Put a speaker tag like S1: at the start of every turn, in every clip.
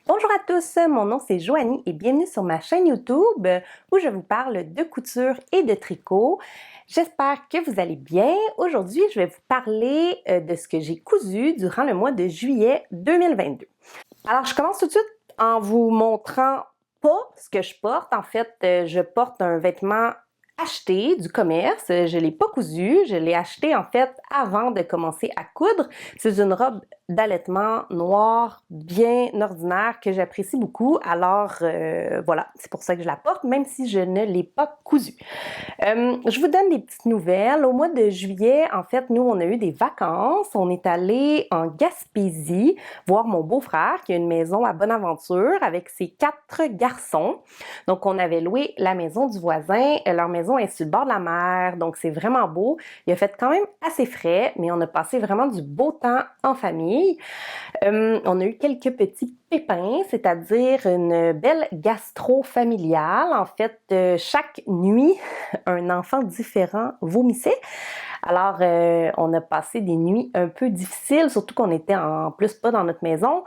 S1: Bonjour à tous, mon nom c'est Joanie et bienvenue sur ma chaîne YouTube où je vous parle de couture et de tricot. J'espère que vous allez bien. Aujourd'hui, je vais vous parler de ce que j'ai cousu durant le mois de juillet 2022. Alors, je commence tout de suite en vous montrant pas ce que je porte. En fait, je porte un vêtement acheté du commerce. Je l'ai pas cousu, je l'ai acheté en fait avant de commencer à coudre. C'est une robe d'allaitement noire bien ordinaire que j'apprécie beaucoup. Alors voilà, c'est pour ça que je la porte, même si je ne l'ai pas cousue. Je vous donne des petites nouvelles. Au mois de juillet, en fait, nous, on a eu des vacances. On est allé en Gaspésie voir mon beau-frère qui a une maison à Bonaventure avec ses 4 garçons. Donc, on avait loué la maison du voisin. Leur maison est sur le bord de la mer, donc c'est vraiment beau. Il a fait quand même assez frais, mais on a passé vraiment du beau temps en famille. On a eu quelques petits pépins, c'est-à-dire une belle gastro familiale. En fait, chaque nuit, un enfant différent vomissait. Alors, on a passé des nuits un peu difficiles, surtout qu'on était en plus pas dans notre maison.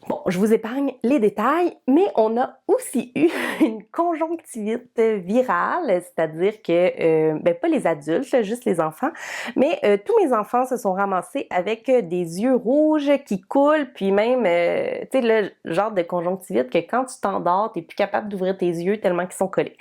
S1: Bon, je vous épargne les détails, mais on a aussi eu une conjonctivite virale, c'est-à-dire que, pas les adultes, juste les enfants, mais tous mes enfants se sont ramassés avec des yeux rouges qui coulent, puis même, tu sais, le genre de conjonctivite que quand tu t'endors, t'es plus capable d'ouvrir tes yeux tellement qu'ils sont collés.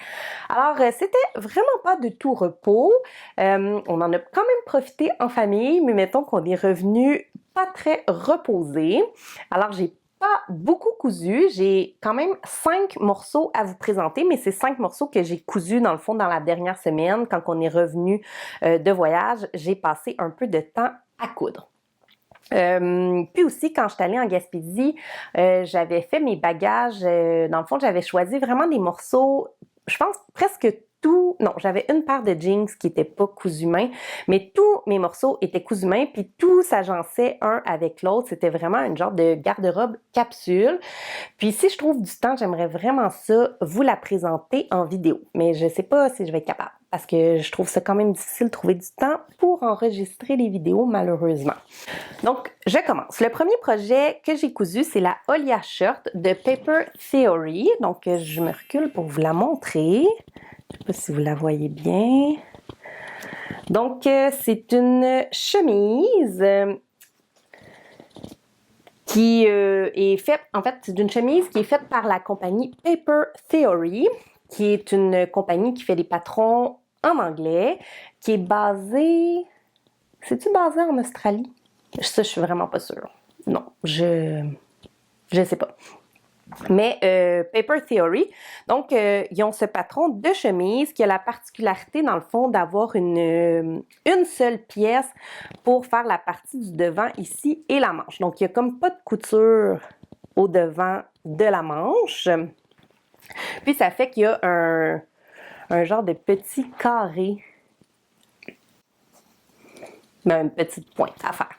S1: Alors, c'était vraiment pas de tout repos. On en a quand même profité en famille, mais mettons qu'on est revenu pas très reposé. Alors, j'ai pas beaucoup cousu. J'ai quand même 5 morceaux à vous présenter, mais c'est 5 morceaux que j'ai cousus dans le fond dans la dernière semaine. Quand on est revenu de voyage, j'ai passé un peu de temps à coudre. Puis aussi, quand je suis allée en Gaspésie, j'avais fait mes bagages. Dans le fond, j'avais choisi vraiment des morceaux, je pense presque tout. Non, j'avais une paire de jeans qui n'était pas cousu main, mais tous mes morceaux étaient cousus main, puis tout s'agençait un avec l'autre. C'était vraiment une genre de garde-robe capsule. Puis si je trouve du temps, j'aimerais vraiment ça vous la présenter en vidéo. Mais je sais pas si je vais être capable parce que je trouve ça quand même difficile de trouver du temps pour enregistrer les vidéos, malheureusement. Donc, je commence. Le premier projet que j'ai cousu, c'est la Olia Shirt de Paper Theory. Donc, je me recule pour vous la montrer. Je ne sais pas si vous la voyez bien. Donc, c'est une chemise qui est faite, en fait, c'est une chemise qui est faite par la compagnie Paper Theory, qui est une compagnie qui fait des patrons en anglais, qui est basée... C'est-tu basé en Australie? Ça, je suis vraiment pas sûre. Non, je sais pas. Mais Paper Theory, donc ils ont ce patron de chemise qui a la particularité dans le fond d'avoir une seule pièce pour faire la partie du devant ici et la manche. Donc il y a comme pas de couture au devant de la manche. Puis ça fait qu'il y a un genre de petit carré, une petite pointe à faire.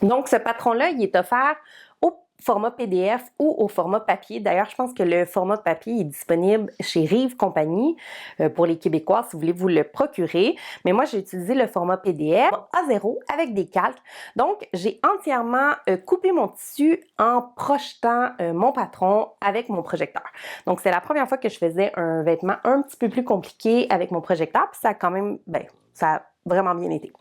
S1: Donc, ce patron-là, il est offert au format PDF ou au format papier. D'ailleurs, je pense que le format papier est disponible chez Rive Compagnie pour les Québécois si vous voulez vous le procurer. Mais moi, j'ai utilisé le format PDF A0 avec des calques. Donc, j'ai entièrement coupé mon tissu en projetant mon patron avec mon projecteur. Donc, c'est la première fois que je faisais un vêtement un petit peu plus compliqué avec mon projecteur. Puis ça a quand même, ça a vraiment bien été.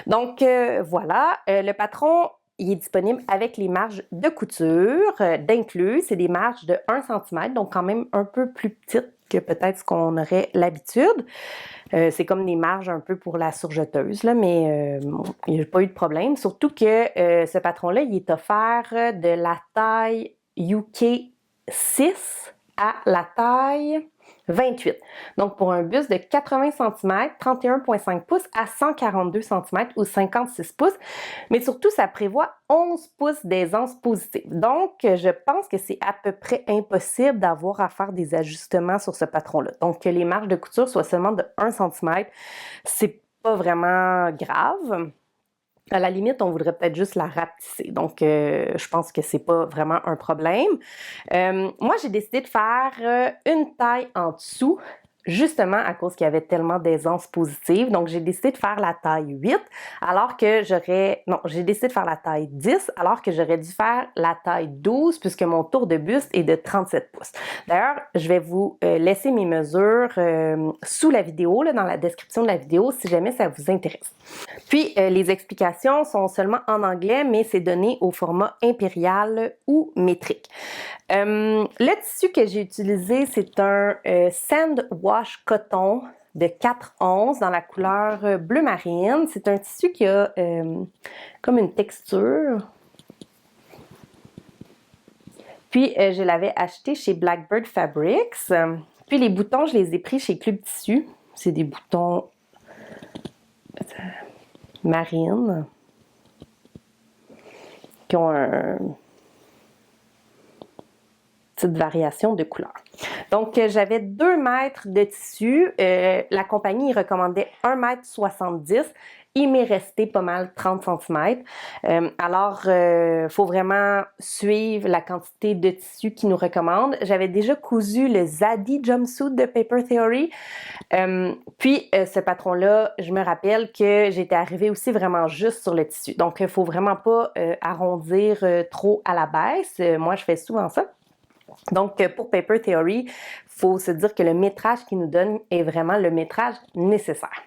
S1: Donc, voilà. Le patron, il est disponible avec les marges de couture d'inclus. C'est des marges de 1 cm, donc quand même un peu plus petites que peut-être ce qu'on aurait l'habitude. C'est comme des marges un peu pour la surjeteuse, là, mais il n'y a pas eu de problème. Surtout que ce patron-là, il est offert de la taille UK 6 à la taille 28. Donc, pour un buste de 80 cm, 31,5 pouces à 142 cm ou 56 pouces. Mais surtout, ça prévoit 11 pouces d'aisance positive. Donc, je pense que c'est à peu près impossible d'avoir à faire des ajustements sur ce patron-là. Donc, que les marges de couture soient seulement de 1 cm, c'est pas vraiment grave. À la limite, on voudrait peut-être juste la rapetisser. Donc, je pense que c'est pas vraiment un problème. Moi, j'ai décidé de faire une taille en dessous justement à cause qu'il y avait tellement d'aisance positive. Donc, j'ai décidé de faire la taille 8, alors que j'ai décidé de faire la taille 10, alors que j'aurais dû faire la taille 12, puisque mon tour de buste est de 37 pouces. D'ailleurs, je vais vous laisser mes mesures sous la vidéo, là, dans la description de la vidéo, si jamais ça vous intéresse. Puis, les explications sont seulement en anglais, mais c'est donné au format impérial ou métrique. Le tissu que j'ai utilisé, c'est un Sand Wash Coton de 4/11 dans la couleur bleu marine. C'est un tissu qui a comme une texture. Puis, je l'avais acheté chez Blackbird Fabrics. Puis, les boutons, je les ai pris chez Club Tissu. C'est des boutons marines qui ont une petite variation de couleur. Donc, j'avais 2 mètres de tissu. La compagnie recommandait 1,70 m. Il m'est resté pas mal 30 cm. Alors, faut vraiment suivre la quantité de tissu qu'ils nous recommandent. J'avais déjà cousu le Zadie Jumpsuit de Paper Theory. Puis, ce patron-là, je me rappelle que j'étais arrivée aussi vraiment juste sur le tissu. Donc, il faut vraiment pas arrondir trop à la baisse. Moi, je fais souvent ça. Donc, pour Paper Theory, il faut se dire que le métrage qu'ils nous donnent est vraiment le métrage nécessaire.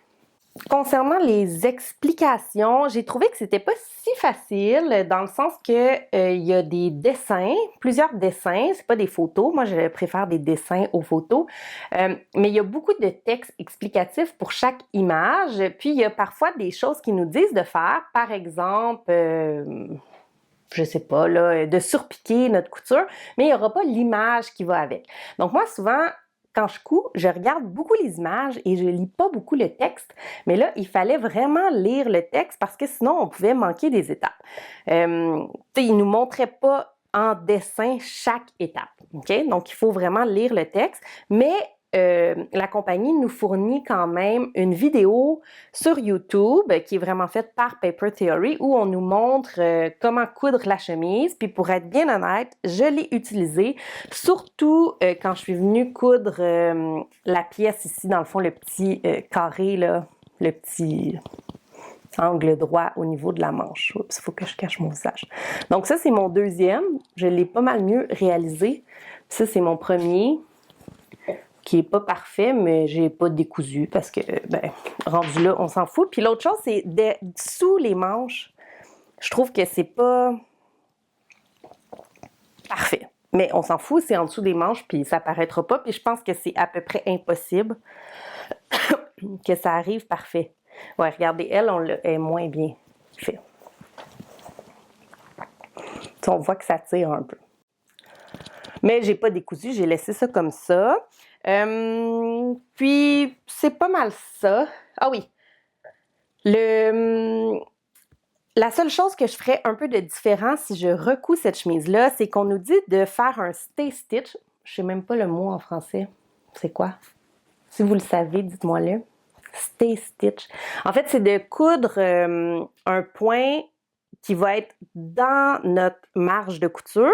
S1: Concernant les explications, j'ai trouvé que c'était pas si facile dans le sens que il y a des dessins, plusieurs dessins, c'est pas des photos. Moi, je préfère des dessins aux photos. Mais il y a beaucoup de textes explicatifs pour chaque image. Puis il y a parfois des choses qu'ils nous disent de faire. Par exemple, je sais pas, là, de surpiquer notre couture, mais il n'y aura pas l'image qui va avec. Donc moi, souvent, quand je couds, je regarde beaucoup les images et je lis pas beaucoup le texte. Mais là, il fallait vraiment lire le texte parce que sinon, on pouvait manquer des étapes. Il nous montrait pas en dessin chaque étape. Okay? Donc, il faut vraiment lire le texte. Mais la compagnie nous fournit quand même une vidéo sur YouTube qui est vraiment faite par Paper Theory où on nous montre comment coudre la chemise. Puis pour être bien honnête, je l'ai utilisée surtout quand je suis venue coudre la pièce ici, dans le fond, le petit carré, là, le petit angle droit au niveau de la manche. Oups, il faut que je cache mon visage. Donc ça, c'est mon deuxième. Je l'ai pas mal mieux réalisé. Ça, c'est mon premier, qui est pas parfait, mais j'ai pas décousu parce que, ben, rendu là, on s'en fout. Puis l'autre chose, c'est sous les manches, je trouve que c'est pas parfait. Mais on s'en fout, c'est en dessous des manches, puis ça paraîtra pas. Puis je pense que c'est à peu près impossible que ça arrive parfait. Ouais, regardez, elle, est moins bien fait. T'sais, on voit que ça tire un peu. Mais j'ai pas décousu, j'ai laissé ça comme ça. Puis, c'est pas mal ça. Ah oui. La seule chose que je ferais un peu de différent si je recouds cette chemise-là, c'est qu'on nous dit de faire un stay stitch. Je sais même pas le mot en français. C'est quoi? Si vous le savez, dites-moi-le. Stay stitch. En fait, c'est de coudre un point qui va être dans notre marge de couture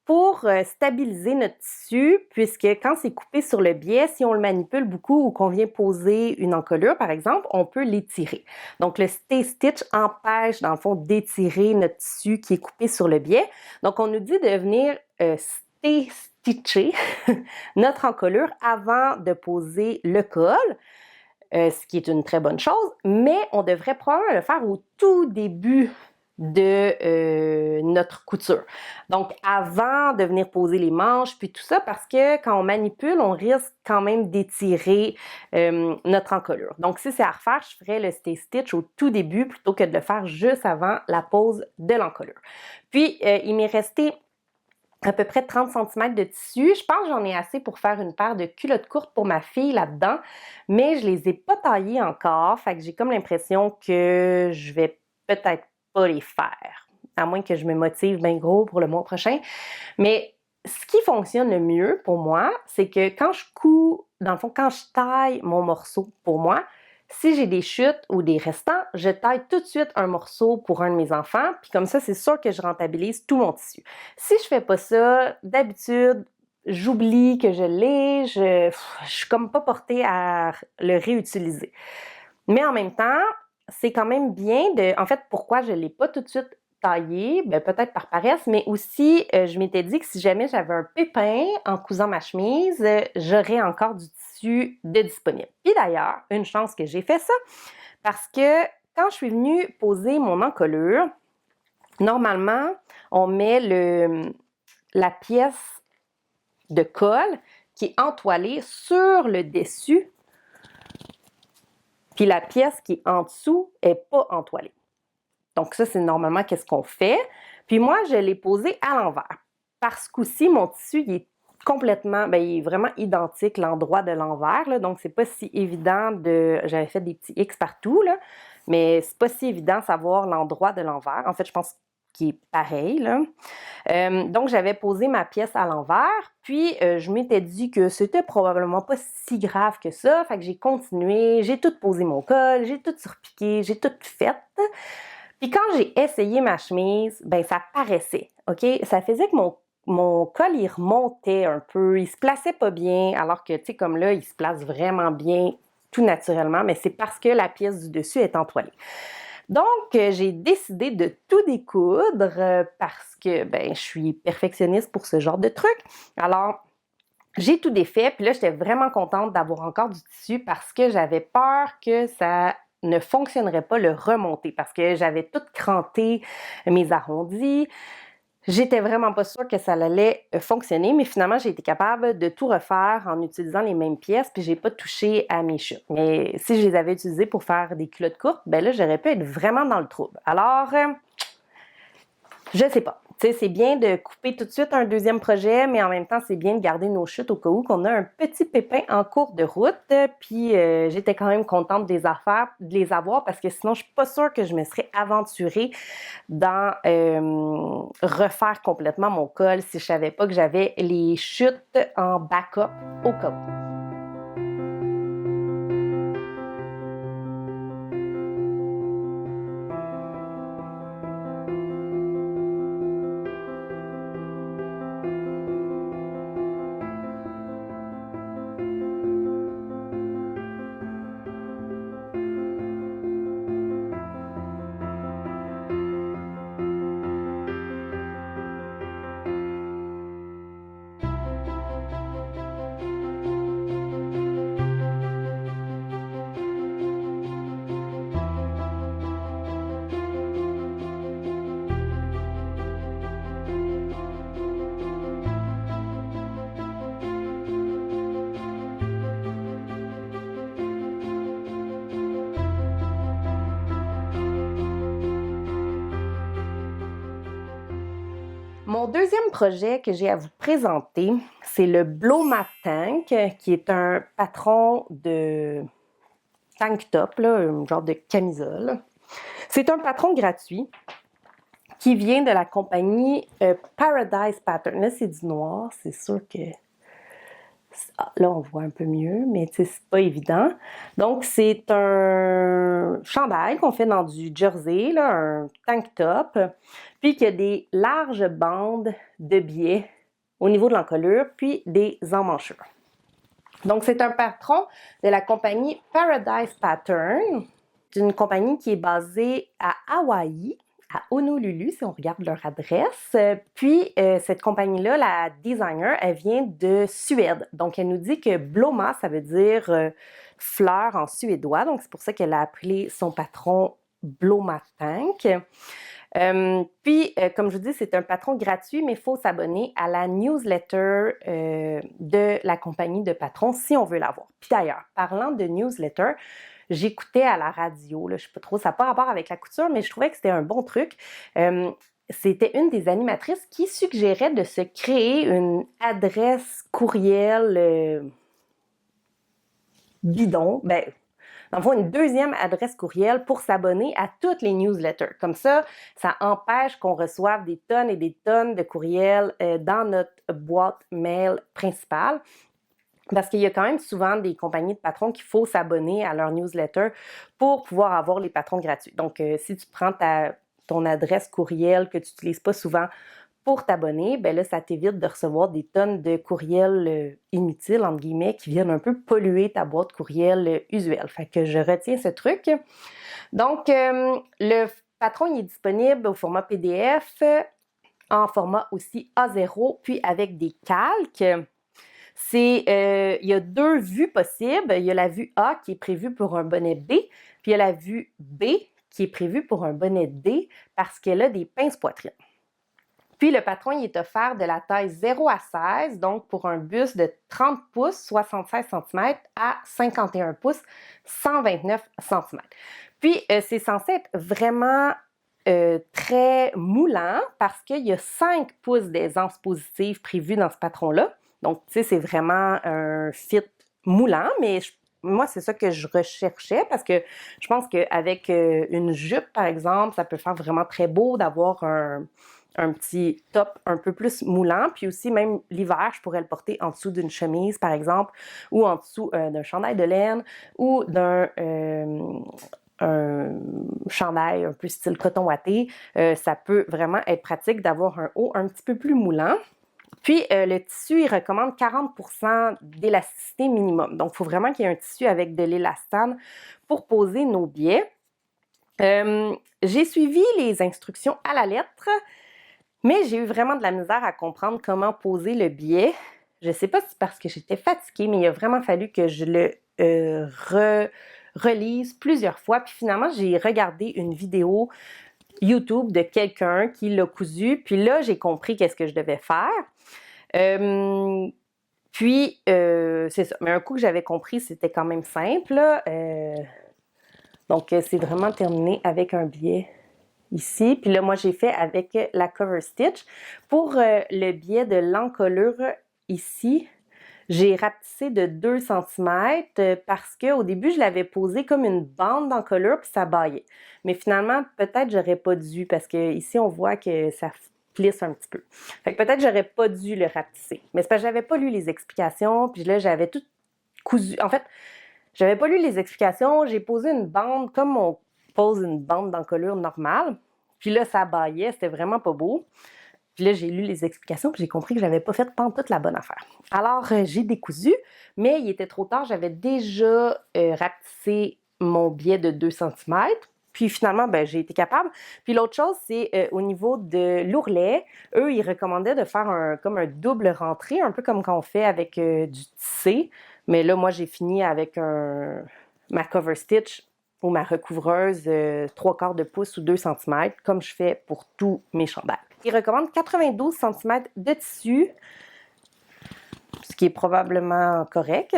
S1: pour stabiliser notre tissu, puisque quand c'est coupé sur le biais, si on le manipule beaucoup ou qu'on vient poser une encolure, par exemple, on peut l'étirer. Donc, le stay stitch empêche, dans le fond, d'étirer notre tissu qui est coupé sur le biais. Donc, on nous dit de venir stay stitcher notre encolure avant de poser le col, ce qui est une très bonne chose, mais on devrait probablement le faire au tout début de notre couture. Donc, avant de venir poser les manches, puis tout ça, parce que quand on manipule, on risque quand même d'étirer notre encolure. Donc, si c'est à refaire, je ferais le stay stitch au tout début plutôt que de le faire juste avant la pose de l'encolure. Puis, il m'est resté à peu près 30 cm de tissu. Je pense que j'en ai assez pour faire une paire de culottes courtes pour ma fille là-dedans, mais je les ai pas taillées encore, fait que j'ai comme l'impression que je vais peut-être pas les faire, à moins que je me motive bien gros pour le mois prochain. Mais ce qui fonctionne le mieux pour moi, c'est que quand je couds, dans le fond, quand je taille mon morceau pour moi, si j'ai des chutes ou des restants, je taille tout de suite un morceau pour un de mes enfants, puis comme ça, c'est sûr que je rentabilise tout mon tissu. Si je fais pas ça, d'habitude, j'oublie que je l'ai, je suis comme pas portée à le réutiliser. Mais en même temps, c'est quand même bien de... En fait, pourquoi je l'ai pas tout de suite taillé? Ben, peut-être par paresse, mais aussi, je m'étais dit que si jamais j'avais un pépin en cousant ma chemise, j'aurais encore du tissu de disponible. Puis d'ailleurs, une chance que j'ai fait ça, parce que quand je suis venue poser mon encolure, normalement, on met la pièce de colle qui est entoilée sur le dessus, puis la pièce qui est en dessous n'est pas entoilée. Donc ça, c'est normalement qu'est-ce qu'on fait. Puis moi, je l'ai posé à l'envers. Parce qu'aussi, mon tissu, il est complètement, ben, il est vraiment identique l'endroit de l'envers, là, donc c'est pas si évident de... J'avais fait des petits X partout, là, mais c'est pas si évident de savoir l'endroit de l'envers. En fait, je pense qu'il est pareil, là. Donc, j'avais posé ma pièce à l'envers, puis je m'étais dit que c'était probablement pas si grave que ça, fait que j'ai continué, j'ai tout posé mon col, j'ai tout surpiqué, j'ai tout fait. Puis quand j'ai essayé ma chemise, ben ça paraissait, OK? Ça faisait que mon col, il remontait un peu, il se plaçait pas bien, alors que, tu sais, comme là, il se place vraiment bien, tout naturellement, mais c'est parce que la pièce du dessus est entoilée. Donc, j'ai décidé de tout découdre parce que, ben, je suis perfectionniste pour ce genre de truc. Alors, j'ai tout défait, puis là, j'étais vraiment contente d'avoir encore du tissu parce que j'avais peur que ça ne fonctionnerait pas le remonter parce que j'avais tout cranté mes arrondis. J'étais vraiment pas sûre que ça allait fonctionner, mais finalement, j'ai été capable de tout refaire en utilisant les mêmes pièces, puis j'ai pas touché à mes chutes. Mais si je les avais utilisées pour faire des culottes courtes, ben là, j'aurais pu être vraiment dans le trouble. Alors, je sais pas. Tu sais, c'est bien de couper tout de suite un deuxième projet, mais en même temps, c'est bien de garder nos chutes au cas où qu'on a un petit pépin en cours de route. Puis j'étais quand même contente de les avoir parce que sinon, je suis pas sûre que je me serais aventurée dans refaire complètement mon col si je savais pas que j'avais les chutes en backup au cas où. Mon deuxième projet que j'ai à vous présenter, c'est le Blow My Tank, qui est un patron de tank top, là, un genre de camisole. C'est un patron gratuit qui vient de la compagnie Paradise Pattern. Là, c'est du noir, c'est sûr que... là, on voit un peu mieux, mais c'est pas évident. Donc, c'est un chandail qu'on fait dans du jersey, là, un tank top, puis qui a des larges bandes de biais au niveau de l'encolure, puis des emmanchures. Donc, c'est un patron de la compagnie Paradise Pattern. C'est une compagnie qui est basée à Hawaï, à Honolulu, si on regarde leur adresse. Puis, cette compagnie-là, la designer, elle vient de Suède. Donc, elle nous dit que Blomma, ça veut dire fleur en suédois. Donc, c'est pour ça qu'elle a appelé son patron Blomma Tank. Comme je vous dis, c'est un patron gratuit, mais il faut s'abonner à la newsletter de la compagnie de patrons si on veut l'avoir. Puis d'ailleurs, parlant de newsletter, j'écoutais à la radio, là, je sais pas trop, ça n'a pas rapport avec la couture, mais je trouvais que c'était un bon truc. C'était une des animatrices qui suggérait de se créer une adresse courriel bidon, ben, dans le fond, une deuxième adresse courriel pour s'abonner à toutes les newsletters. Comme ça empêche qu'on reçoive des tonnes et des tonnes de courriels dans notre boîte mail principale. Parce qu'il y a quand même souvent des compagnies de patrons qu'il faut s'abonner à leur newsletter pour pouvoir avoir les patrons gratuits. Donc, si tu prends ton adresse courriel que tu n'utilises pas souvent pour t'abonner, ben là, ça t'évite de recevoir des tonnes de courriels inutiles, entre guillemets, qui viennent un peu polluer ta boîte courriel usuelle. Fait que je retiens ce truc. Donc, le patron, il est disponible au format PDF, en format aussi A0, puis avec des calques. Il y a deux vues possibles. Il y a la vue A qui est prévue pour un bonnet B, puis il y a la vue B qui est prévue pour un bonnet D parce qu'elle a des pinces poitrine. Puis le patron, il est offert de la taille 0 à 16, donc pour un buste de 30 pouces, 76 cm à 51 pouces, 129 cm. Puis c'est censé être vraiment très moulant parce qu'il y a 5 pouces d'aisance positive prévus dans ce patron-là. Donc, tu sais, c'est vraiment un fit moulant, mais moi, c'est ça que je recherchais parce que je pense qu'avec une jupe, par exemple, ça peut faire vraiment très beau d'avoir un petit top un peu plus moulant. Puis aussi, même l'hiver, je pourrais le porter en dessous d'une chemise, par exemple, ou en dessous d'un chandail de laine ou d'un un chandail un peu style coton ouaté. Ça peut vraiment être pratique d'avoir un haut un petit peu plus moulant. Puis, le tissu, il recommande 40% d'élasticité minimum. Donc, il faut vraiment qu'il y ait un tissu avec de l'élastane pour poser nos biais. J'ai suivi les instructions à la lettre, mais j'ai eu vraiment de la misère à comprendre comment poser le biais. Je ne sais pas si c'est parce que j'étais fatiguée, mais il a vraiment fallu que je le relise plusieurs fois. Puis finalement, j'ai regardé une vidéo YouTube de quelqu'un qui l'a cousu. Puis là, j'ai compris qu'est-ce que je devais faire. C'est ça. Mais un coup que j'avais compris, c'était quand même simple. Donc, c'est vraiment terminé avec un biais ici. Puis là, moi, j'ai fait avec la cover stitch. Pour le biais de l'encolure ici, j'ai rapetissé de 2 cm parce qu'au début, je l'avais posé comme une bande d'encolure puis ça baillait. Mais finalement, peut-être j'aurais pas dû parce que ici on voit que ça plisse un petit peu. Fait que peut-être j'aurais pas dû le rapetisser. Mais c'est parce que j'avais pas lu les explications puis là, j'avais tout cousu. En fait, j'avais pas lu les explications. J'ai posé une bande comme on pose une bande d'encolure normale. Puis là, ça baillait. C'était vraiment pas beau. Puis là, j'ai lu les explications, puis j'ai compris que j'avais pas fait pantoute la bonne affaire. Alors, j'ai décousu, mais il était trop tard. J'avais déjà rapetissé mon biais de 2 cm. Puis finalement, ben, j'ai été capable. Puis l'autre chose, c'est au niveau de l'ourlet, eux, ils recommandaient de faire comme un double rentré, un peu comme quand on fait avec du tissé. Mais là, moi, j'ai fini avec ma cover stitch ou ma recouvreuse 3/4 de pouce ou 2 cm, comme je fais pour tous mes chandails. Ils recommandent 92 cm de tissu, ce qui est probablement correct.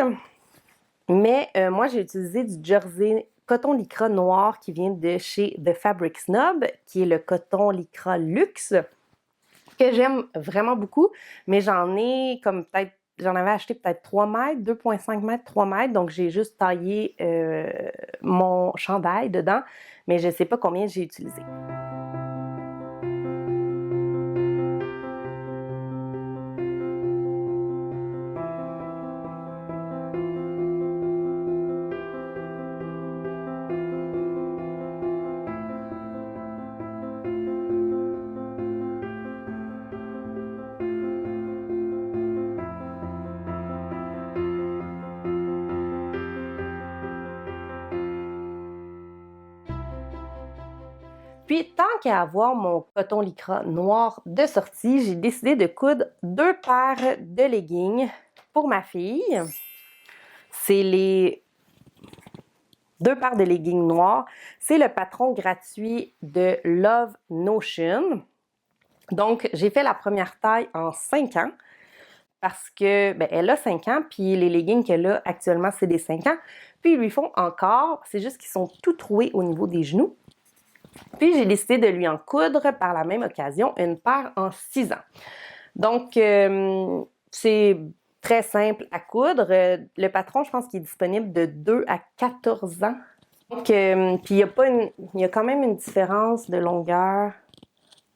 S1: Mais moi, j'ai utilisé du jersey coton lycra noir qui vient de chez The Fabric Snob, qui est le coton lycra luxe, que j'aime vraiment beaucoup. Mais j'en avais acheté peut-être 3 mètres, 2,5 mètres, 3 mètres. Donc, j'ai juste taillé mon chandail dedans, mais je ne sais pas combien j'ai utilisé. Puis, tant qu'à avoir mon coton lycra noir de sortie, j'ai décidé de coudre 2 paires de leggings pour ma fille. C'est les 2 paires de leggings noirs. C'est le patron gratuit de Love Notion. Donc, j'ai fait la première taille en 5 ans parce que, elle a 5 ans, puis les leggings qu'elle a actuellement, c'est des 5 ans. Puis, ils lui font encore, c'est juste qu'ils sont tout troués au niveau des genoux. Puis, j'ai décidé de lui en coudre par la même occasion une paire en 6 ans. Donc, c'est très simple à coudre. Le patron, je pense qu'il est disponible de 2 à 14 ans. Donc, puis il y a quand même une différence de longueur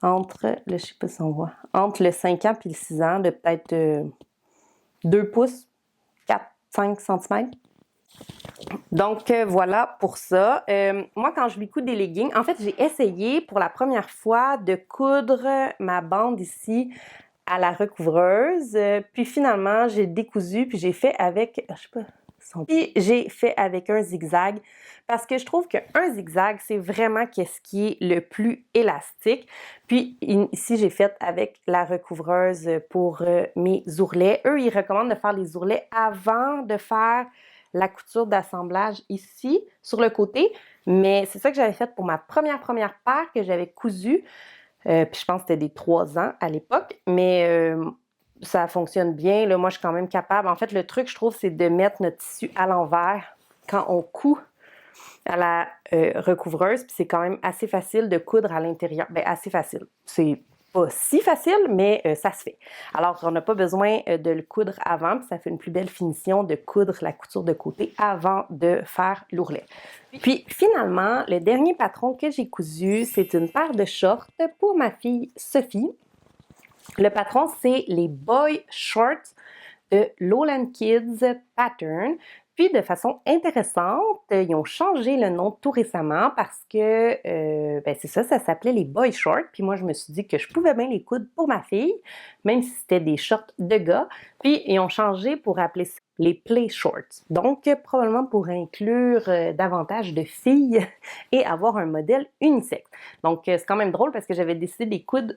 S1: entre, je sais pas si on voit, entre le 5 ans et le 6 ans de peut-être 2 pouces, 4-5 cm. Donc voilà pour ça. Moi, quand je lui couds des leggings, en fait, j'ai essayé pour la première fois de coudre ma bande ici à la recouvreuse. Puis finalement, j'ai décousu, puis j'ai fait avec, je sais pas, puis j'ai fait avec un zigzag parce que je trouve qu'un zigzag, c'est vraiment qu'est-ce qui est le plus élastique. Puis ici, j'ai fait avec la recouvreuse pour mes ourlets. Eux, ils recommandent de faire les ourlets avant de faire la couture d'assemblage ici, sur le côté. Mais c'est ça que j'avais fait pour ma première paire que j'avais cousue. Puis je pense que c'était des 3 ans à l'époque. Mais ça fonctionne bien. Là, moi, je suis quand même capable. En fait, le truc, je trouve, c'est de mettre notre tissu à l'envers quand on coud à la recouvreuse. Puis c'est quand même assez facile de coudre à l'intérieur. Bien, assez facile. C'est pas si facile, mais ça se fait. Alors, on n'a pas besoin de le coudre avant, puis ça fait une plus belle finition de coudre la couture de côté avant de faire l'ourlet. Puis finalement, le dernier patron que j'ai cousu, c'est une paire de shorts pour ma fille Sophie. Le patron, c'est les Boy Shorts de Lowland Kids Pattern. Puis, de façon intéressante, ils ont changé le nom tout récemment parce que, ben c'est ça s'appelait les Boy Shorts. Puis moi, je me suis dit que je pouvais bien les coudre pour ma fille, même si c'était des shorts de gars. Puis, ils ont changé pour appeler ça les Play Shorts. Donc, probablement pour inclure davantage de filles et avoir un modèle unisexe. Donc, c'est quand même drôle parce que j'avais décidé de les coudre.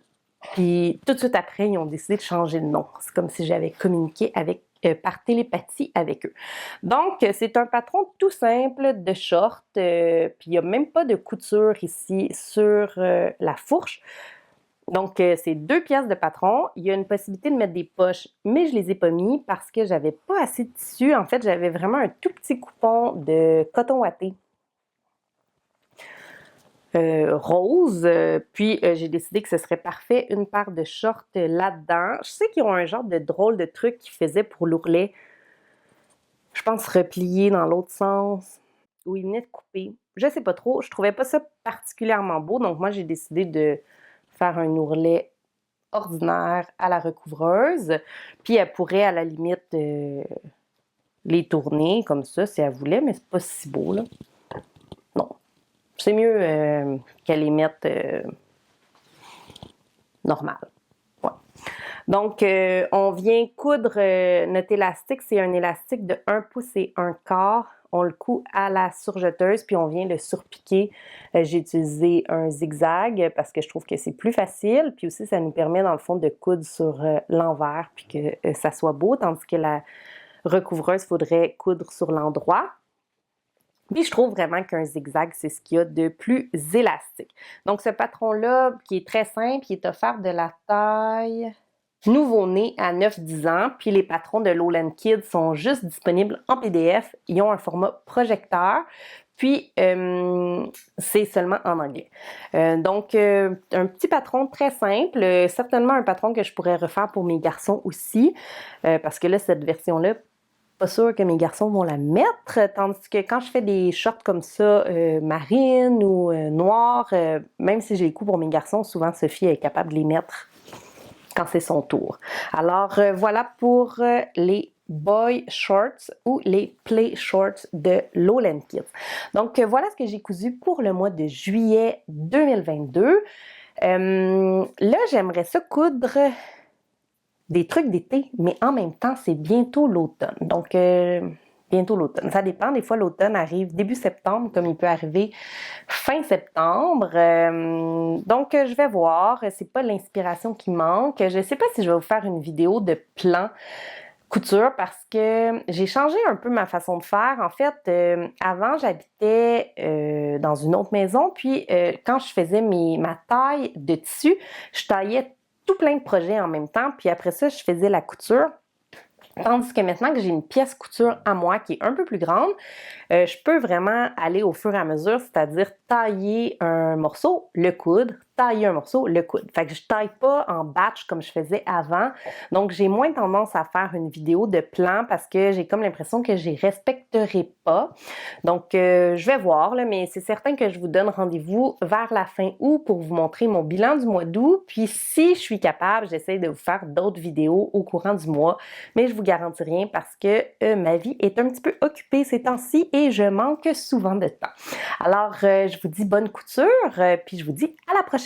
S1: Puis tout de suite après, ils ont décidé de changer le nom. C'est comme si j'avais communiqué avec, par télépathie avec eux. Donc, c'est un patron tout simple de short. Puis il n'y a même pas de couture ici sur la fourche. Donc, c'est 2 pièces de patron. Il y a une possibilité de mettre des poches, mais je les ai pas mis parce que j'avais pas assez de tissu. En fait, j'avais vraiment un tout petit coupon de coton watté. Rose. Puis j'ai décidé que ce serait parfait une paire de shorts là-dedans. Je sais qu'ils ont un genre de drôle de truc qu'ils faisaient pour l'ourlet. Je pense replié dans l'autre sens. Où ils venaient de couper. Je sais pas trop. Je trouvais pas ça particulièrement beau. Donc moi, j'ai décidé de faire un ourlet ordinaire à la recouvreuse. Puis elle pourrait à la limite les tourner comme ça si elle voulait, mais c'est pas si beau là. Non. C'est mieux qu'elle les mette normal. Ouais. Donc, on vient coudre notre élastique. C'est un élastique de 1 pouce et 1/4. On le coud à la surjeteuse, puis on vient le surpiquer. J'ai utilisé un zigzag parce que je trouve que c'est plus facile. Puis aussi, ça nous permet, dans le fond, de coudre sur l'envers, puis que ça soit beau, tandis que la recouvreuse, il faudrait coudre sur l'endroit. Puis je trouve vraiment qu'un zigzag, c'est ce qu'il y a de plus élastique. Donc ce patron-là, qui est très simple, il est offert de la taille nouveau-né à 9-10 ans. Puis les patrons de Lowland Kids sont juste disponibles en PDF. Ils ont un format projecteur. Puis, c'est seulement en anglais. Donc, un petit patron très simple. Certainement un patron que je pourrais refaire pour mes garçons aussi. Parce que là, cette version-là, pas sûr que mes garçons vont la mettre, tandis que quand je fais des shorts comme ça, marine ou noir, même si j'ai les coups pour mes garçons, souvent Sophie est capable de les mettre quand c'est son tour. Alors voilà pour les Boy Shorts ou les Play Shorts de Lowland Kids. Donc voilà ce que j'ai cousu pour le mois de juillet 2022. Là, j'aimerais ça coudre des trucs d'été, mais en même temps, c'est bientôt l'automne. Donc, bientôt l'automne. Ça dépend. Des fois, l'automne arrive début septembre, comme il peut arriver fin septembre. Donc, je vais voir. C'est pas l'inspiration qui manque. Je sais pas si je vais vous faire une vidéo de plan couture parce que j'ai changé un peu ma façon de faire. En fait, avant, j'habitais dans une autre maison. Puis, quand je faisais ma taille de tissu, je taillais tout plein de projets en même temps, puis après ça, je faisais la couture. Tandis que maintenant que j'ai une pièce couture à moi qui est un peu plus grande, je peux vraiment aller au fur et à mesure, c'est-à-dire tailler un morceau, le coudre, tailler un morceau, le coudre. Fait que je taille pas en batch comme je faisais avant. Donc, j'ai moins tendance à faire une vidéo de plan parce que j'ai comme l'impression que je les respecterai pas. Donc, je vais voir, là, mais c'est certain que je vous donne rendez-vous vers la fin août pour vous montrer mon bilan du mois d'août. Puis, si je suis capable, j'essaie de vous faire d'autres vidéos au courant du mois. Mais je vous garantis rien parce que ma vie est un petit peu occupée ces temps-ci et je manque souvent de temps. Alors, je vous dis bonne couture, puis je vous dis à la prochaine!